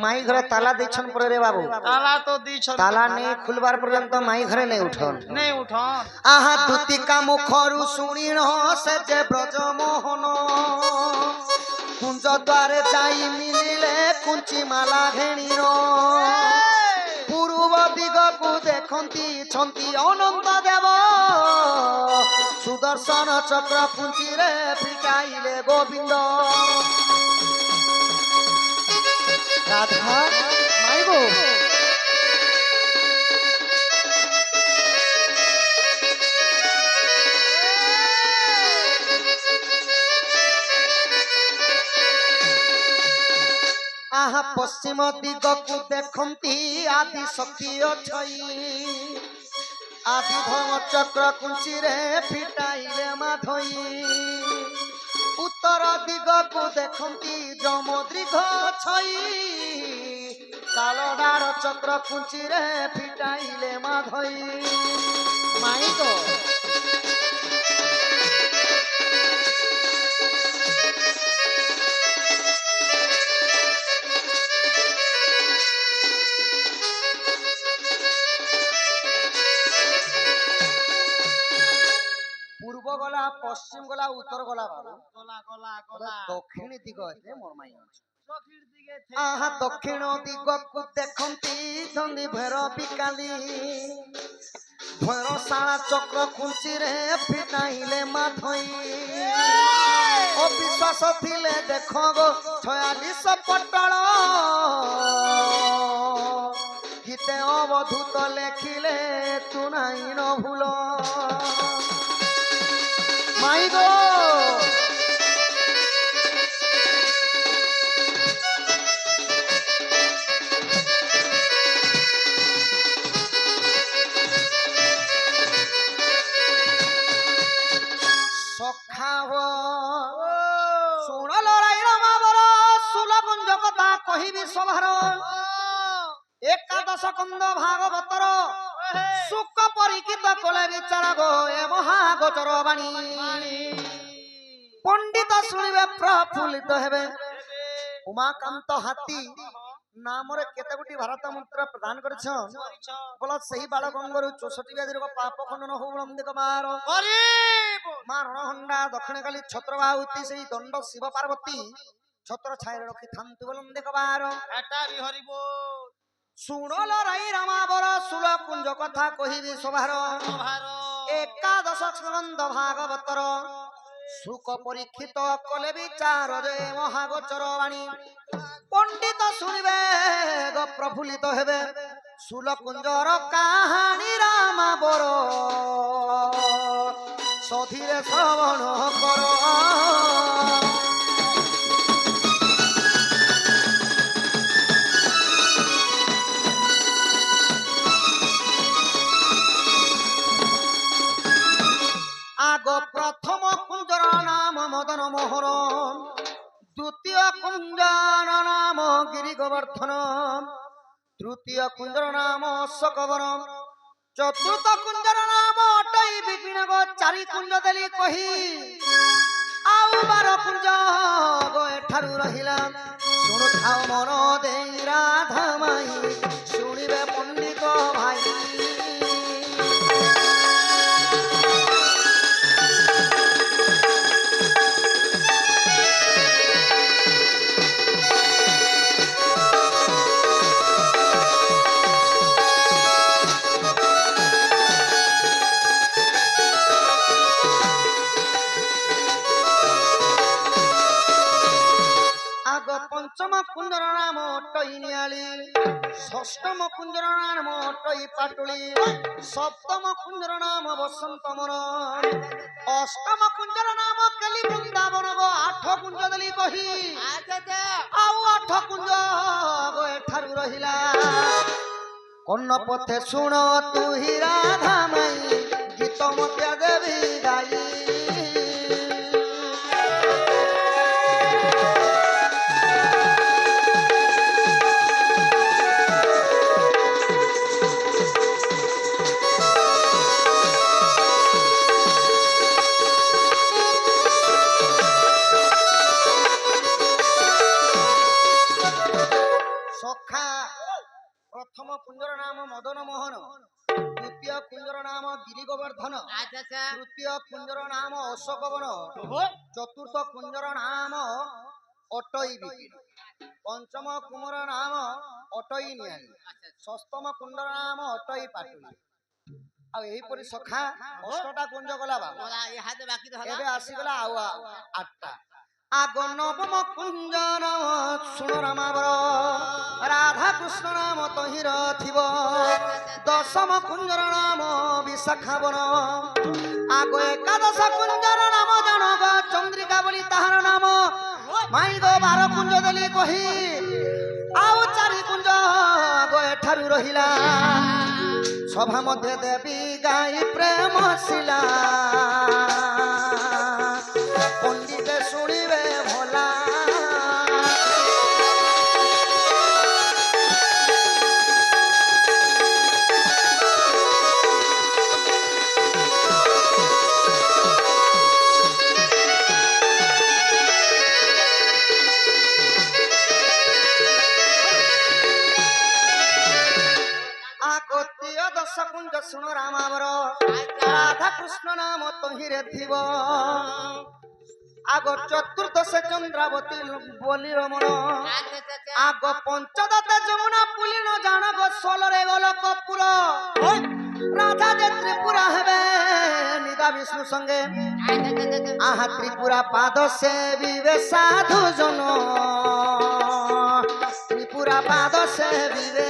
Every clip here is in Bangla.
মাই ঘরে তালা দিছন পরে রে বাবু তালা তো দিছন তালা নেই খুলবার পর্যন্ত মাই ঘরে নেই উঠন নেই উঠন আহা দুতিকা মুখরু শুনিন সে যে ব্রজমোহন কুঞ্জ দ্বারে যাই মিলিলে কুঞ্চি মালা ঘেণীর পূর্ব দিগকু দেখন্তি ছন্তি অনন্ত দেব সুদর্শন চক্র কুঞ্চিরে ফিটাইলে গোবিন্দ রাধা মাই গো আহা পশ্চিম দিগকু দেখন্তি আদি শক্তি অছই আদি ধর্ম চক্র কুঞ্চিরে ফিটাইলে মাধই উত্তর দিগকু দেখন্তি যমদৃঘ ছই কালডার চক্র কুঞ্চিরে ফিটাইলে মাধই মাই গো পূর্ব গলা পশ্চিম গলা উত্তর গলা বাবু গলা গলা গলা দক্ষিণ দিগ আছে মোর মাই দক্ষিণ দিকে আহা দক্ষিণ দিগকু দেখন্তি ধন্দি ভৈরবী কালী ভৈরশালা চক্র কুঞ্চিরে ফিটাইলে মাধই অবিশ্বাস থিলে দেখ গো 46 পটল গীতে অবধূত লেখিলে তু নাই ন ভুল মাই গো সখাও শুণ লড়াই রমাবর সুলকুঞ্জ কথা কহিবি সভার একাদশ কন্দ ভাগবতর সুখ পরীক্ষিত কলে বিচার গো এ মহাগোচর বাণী পণ্ডিত শুনিবে প্রফুল্লিত হেবে উমাকান্ত হাতী নামরে কেতে গোটি ভারত মুদ্রা প্রদান করেছ বল সেই বাল গঙ্গরু 64 ব্যাধির পাপ খণ্ডন হো বলন্দিক মার মা রণহণ্ডা দক্ষিণ কালী ছত্রবাহুতি সেই দণ্ড শিব পার্বতী ছত্র ছাইরে রক্ষি থান্তি বলন্দিক বার এটারি হরিব শুণল রাই রামাবর সুল কুঞ্জ কথা কহিবি সভার একাদশ স্কন্দ ভাগবতর সুখ পরীক্ষিত কলে বিচার যে মহাগোচর বাণী পণ্ডিত শুনিবে গো প্রফুল্লিত হেবে সুল কুঞ্জর কাহানি রামাবর সধীরে শ্রবণ কর আগ প্রথম কুঞ্জর নাম মদন মোহর দ্বিতীয় কুঞ্জর নাম গিরি গোবর্ধন তৃতীয় কুঞ্জর নাম অশ্বকবর চতুর্থ কুঞ্জর নাম অটই বিপিন গো চারি কুঞ্জ দেলি কহি আউ 12 কুঞ্জ গো এঠারু রহিলা শুণু থাও মন দেই রাধা মাই শুনিবে পণ্ডিত ভাই পঞ্চম কুঞ্জর নাম টইনিয়ালি ষষ্ঠম কুঞ্জর নাম টই পাটুলি সপ্তম কুঞ্জর নাম বসন্ত মন অষ্টম কুঞ্জর নাম কেলি বৃন্দাবন গো 8 কুঞ্জ দেলি কহি আউ 8 কুঞ্জ গো এঠারু রহিলা কন্ন পথে শুণ তুহি রাধা মাই গীত মতে দেবী গাই সখা প্রথম কুঞ্জর নাম মদন মোহন, দ্বিতীয় কুঞ্জর নাম গিরি গোবর্ধন, আচ্ছা আচ্ছা তৃতীয় কুঞ্জর নাম অশোকবন, চতুর্থ কুঞ্জর নাম অটই বিপিন, পঞ্চম কুমর নাম অটই নিয়ালি, ষষ্ঠম কুঞ্জর নাম অটই পাটুলি। ଆଉ ଏହିପରି ସଖା ଅଷ୍ଟଟା କୁଞ୍ଜ ଗଲା ବା মোলা এই হাতে বাকি তো হলো ଏବେ ଆସିଗଲା ଆଉ ଆଠଟା। ଆଗ ନବମ କୁଞ୍ଜ ନାମ ଶୁଣ ରାମାବର, ରାଧା କୃଷ୍ଣ ନାମ ତହିଁର ଥିବ। ଦଶମ କୁଞ୍ଜର ନାମ ବିଶାଖାବନ, ଆଗ ଏକାଦଶ କୁଞ୍ଜର ନାମ ଜଣକ ଚନ୍ଦ୍ରିକା ବୋଲି ତାହାର ନାମ। ମାଇଁ ଗୋ 12 କୁଞ୍ଜ ଦେଲି କହି ଆଉ 4 କୁଞ୍ଜ ଆଗ ଏଠାରୁ ରହିଲା। সভা মধ্যে দেবী গাই প্রেম শিলা, পণ্ডিতে শুনিবে ভোলা। আগতীয় দশ কুঞ্জ শুণ রামাবর, রাধা কৃষ্ণ নাম তহিরে থিব। আগ চতুর্দশে চন্দ্রাবতী বলি রমণ, আচ্ছা আচ্ছা আচ্ছা আগ পঞ্চদশে যমুনা পুলিন জানক ষোলরে গল কপুর। রাধা যে ত্রিপুরা হেবে নিদা বিষ্ণু সঙ্গে, আহা ত্রিপুরা পাদ সেবিবে সাধু জন, ত্রিপুরা পাদ সেবিবে।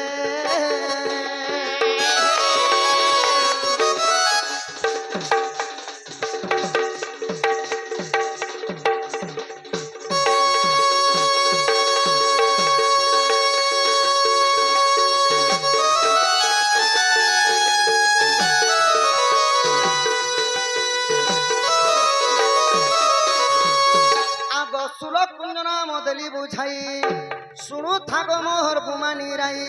কুঞ্জ নাম দেলি বুঝাই, শুণু থাক মোহর বুমানি রাই।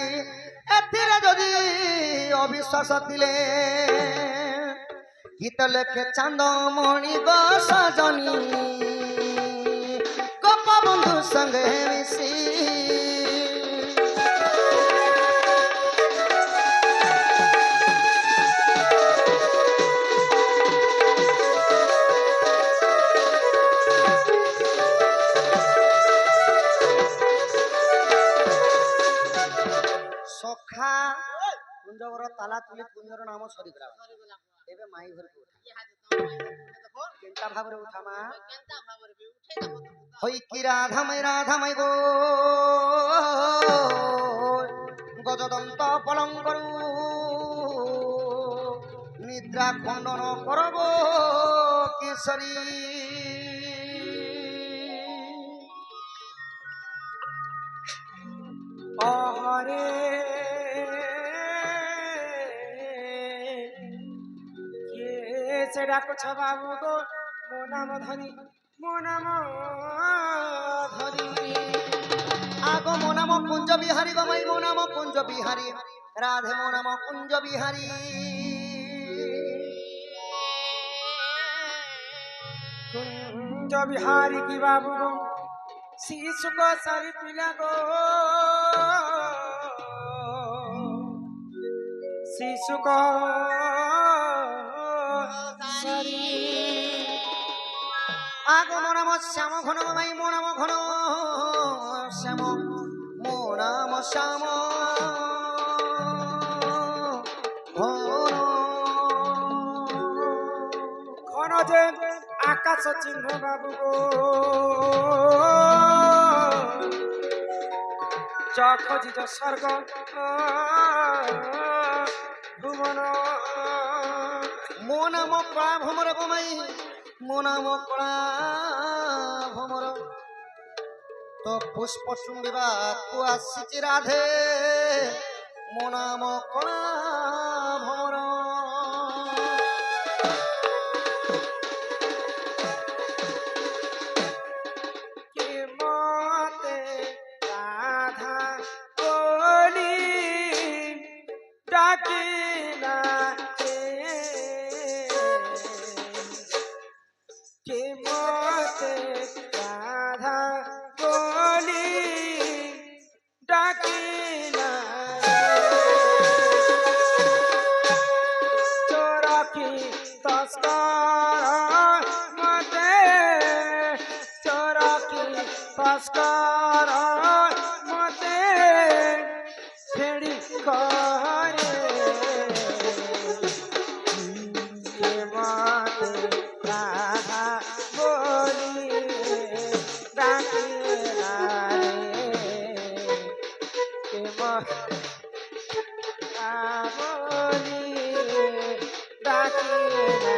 এথিরে যদি অবিশ্বাস ଥିଲେ গীত লেখে চান্দমণি গো সজনী, গোপ বন্ধু সঙ্গে মিশি। সখা কুঞ্জর তালা তুলি কুঞ্জর নাম সরিগলা। এবে মাই ঘরকে উঠা, কেনতা ভাবরে উঠা মা। হই কি রাধামাই গো গজদন্ত পলঙ্করু, নিদ্রা খণ্ডন করব কিশোরী। অহরে কে ডাকছ বাবু গো, মো নাম ধরি, মো নাম ধরি। আগো মো নাম কুঞ্জ বিহারী গো মাই, মো নাম কুঞ্জ বিহারী। রাধে মো নাম কুঞ্জ বিহারী। কুঞ্জ বিহারী কি বাবু গো, শিশু গো সারি পিলা গো, শিশু গো সারি। আগো মো নাম শ্যাম ঘন মাই, মো নাম ঘন শ্যাম, মো নাম শ্যাম ঘন যে আকাশ চিহ্ন বাবু গো, খোঁজিছ স্বর্গ ভুবন। মো নাম কଳା ভ্রমর গোমাই, মো নাম কଳା ভ্রমর। তো পুষ্প চুম্বিବାକୁ ଆସିଛି ରାଧେ, ମୋ ନାମ କଳା ଭ୍ରମର। ডাকি ভাস্কর মতে ফেড়ি করে মতে রাধা বলি ডাকে না রে বলি ডাকে না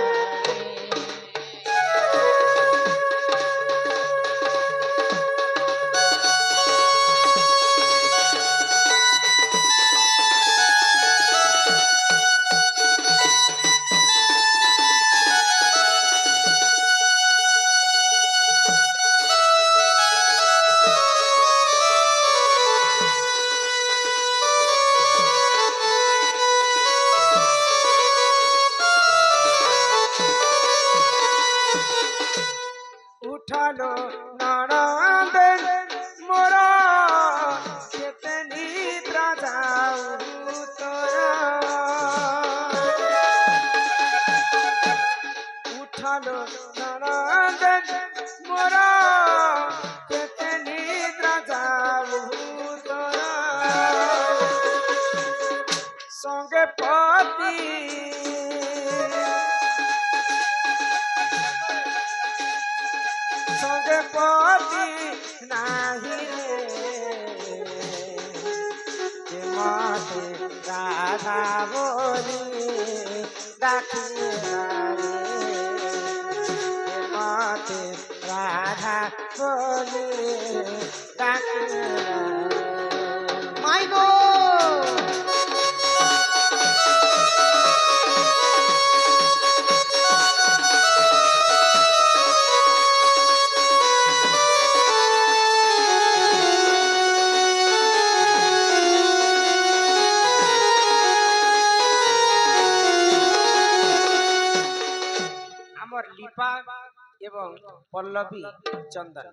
উঠালো নরদের মোরা কেতে নিদ্রা যাও তোরা উঠালো নরদের মোরা কেতে নিদ্রা যাও তোরা সঙ্গে পতি সঙ্গে পতি নাহি রে মতে রাধা বলি ডাকি রে মতে রাধা বলি ডাকি মাই গো আমার লিপা এবং পল্লবী চন্দন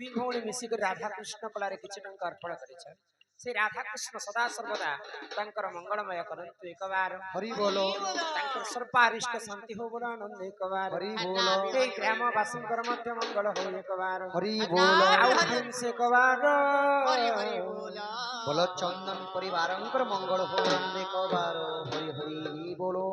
দুই ভଉଣୀ ମିଶିକରି ରାଧାକୃଷ୍ଣ କଳାରେ କିଛି ଟଙ୍କା ଅର୍ପଣ କରିଛନ୍ତି ସେ ରାଧାକୃଷ୍ଣ ସଦା ସର୍ବଦା ତାଙ୍କର ମଙ୍ଗଳମୟ କରନ୍ତୁ ଏକବାର হরি বল ତାଙ୍କର ସର୍ବାରିଷ୍ଟ ଶାନ୍ତି ହଉ ବୋଲ ଆନନ୍ଦ ଏକବାର হরি বল এই ଗ୍ରାମବାସୀଙ୍କର ମଧ୍ୟ ମଙ୍ଗଳ ହଉ ଏକବାର হরি বল ଆଉ ପ୍ରିନ୍ସ ଏକବାର হরি হরি বল বল চন্দন পরিবারঙ্কর মঙ্গল হোম একবার হরি হরি বলো